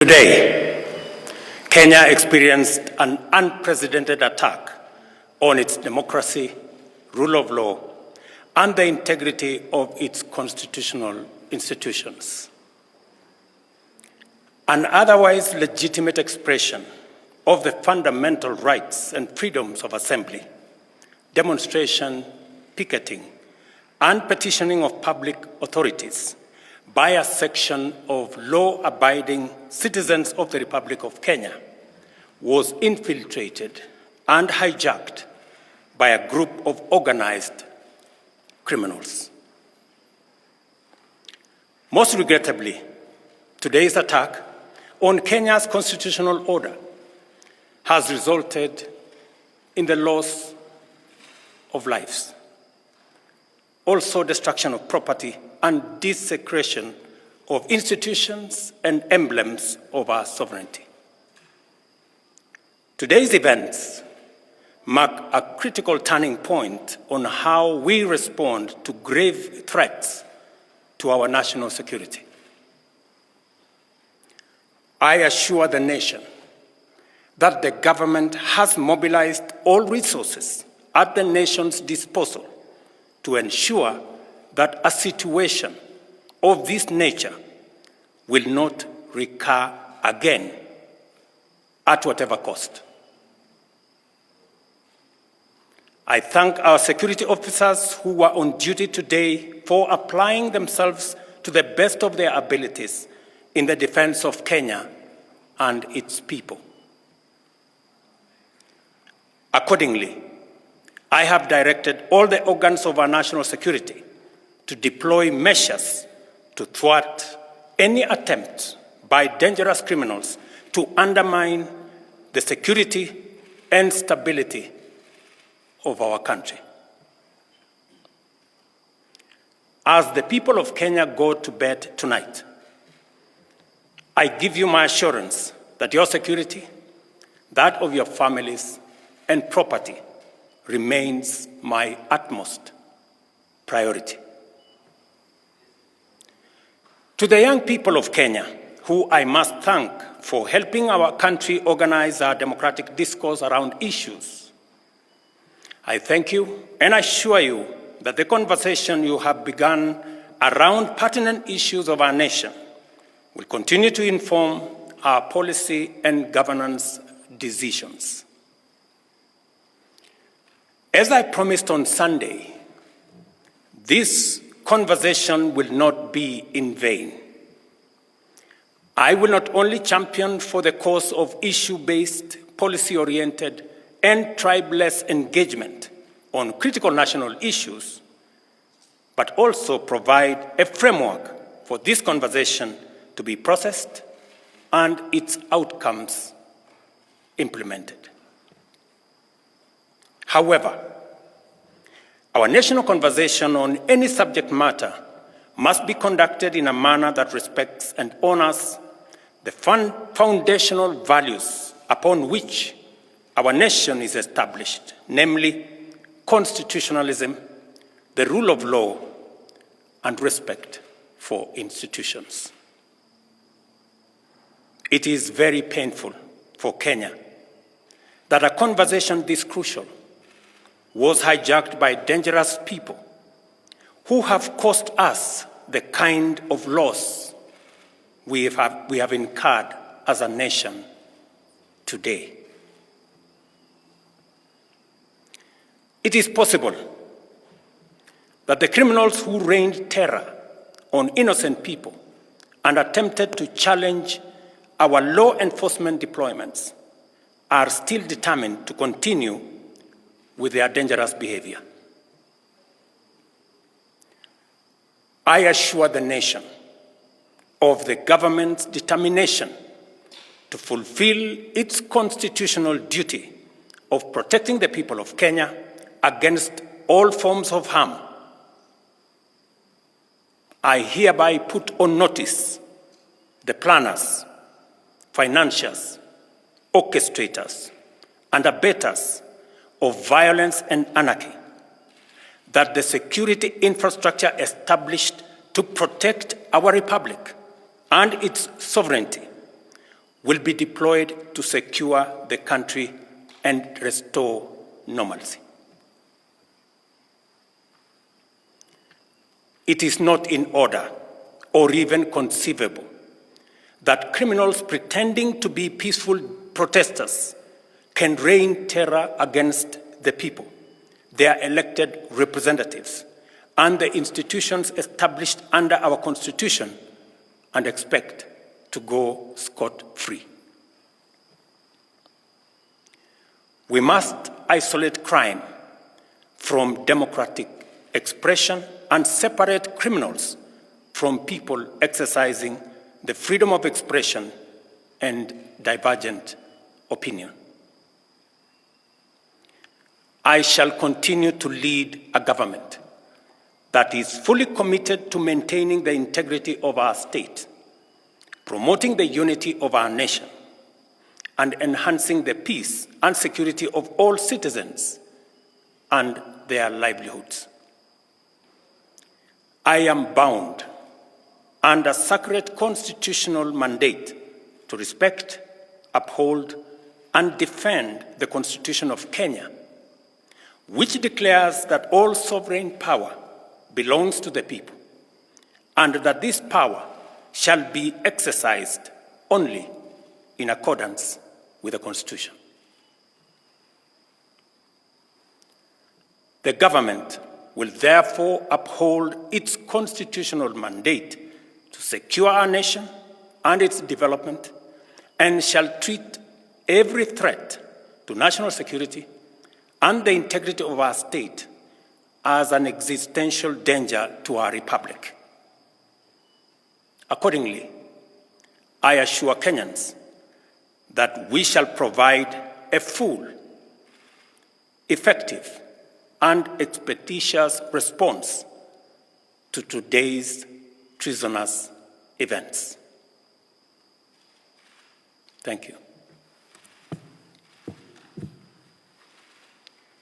Today, Kenya experienced an unprecedented attack on its democracy, rule of law, and the integrity of its constitutional institutions. An otherwise legitimate expression of the fundamental rights and freedoms of assembly, demonstration, picketing, and petitioning of public authorities by a section of law-abiding citizens of the Republic of Kenya was infiltrated and hijacked by a group of organized criminals. Most regrettably, today's attack on Kenya's constitutional order has resulted in the loss of lives, also destruction of property and desecration of institutions and emblems of our sovereignty. Today's events mark a critical turning point on how we respond to grave threats to our national security. I assure the nation that the government has mobilized all resources at the nation's disposal to ensure that a situation of this nature will not recur again at whatever cost. I thank our security officers who were on duty today for applying themselves to the best of their abilities in the defense of Kenya and its people. Accordingly, I have directed all the organs of our national security to deploy measures to thwart any attempt by dangerous criminals to undermine the security and stability of our country. As the people of Kenya go to bed tonight, I give you my assurance that your security, that of your families, and property remains my utmost priority. To the young people of Kenya, who I must thank for helping our country organize our democratic discourse around issues, I thank you and assure you that the conversation you have begun around pertinent issues of our nation will continue to inform our policy and governance decisions. As I promised on Sunday, this conversation will not be in vain. I will not only champion for the cause of issue-based, policy-oriented, and tribeless engagement on critical national issues, but also provide a framework for this conversation to be processed and its outcomes implemented. However, our national conversation on any subject matter must be conducted in a manner that respects and honors the foundational values upon which our nation is established, namely constitutionalism, the rule of law, and respect for institutions. It is very painful for Kenya that a conversation this crucial was hijacked by dangerous people who have caused us the kind of loss we have incurred as a nation today. It is possible that the criminals who rained terror on innocent people and attempted to challenge our law enforcement deployments are still determined to continue with their dangerous behavior. I assure the nation of the government's determination to fulfill its constitutional duty of protecting the people of Kenya against all forms of harm. I hereby put on notice the planners, financiers, orchestrators, and abettors of violence and anarchy that the security infrastructure established to protect our republic and its sovereignty will be deployed to secure the country and restore normalcy. It is not in order or even conceivable that criminals pretending to be peaceful protesters can rain terror against the people, their elected representatives, and the institutions established under our Constitution and expect to go scot-free. We must isolate crime from democratic expression and separate criminals from people exercising the freedom of expression and divergent opinion. I shall continue to lead a government that is fully committed to maintaining the integrity of our state, promoting the unity of our nation, and enhancing the peace and security of all citizens and their livelihoods. I am bound under sacred constitutional mandate to respect, uphold, and defend the Constitution of Kenya, which declares that all sovereign power belongs to the people, and that this power shall be exercised only in accordance with the Constitution. The government will therefore uphold its constitutional mandate to secure our nation and its development, and shall treat every threat to national security and the integrity of our state as an existential danger to our republic. Accordingly, I assure Kenyans that we shall provide a full, effective, and expeditious response to today's treasonous events. Thank you.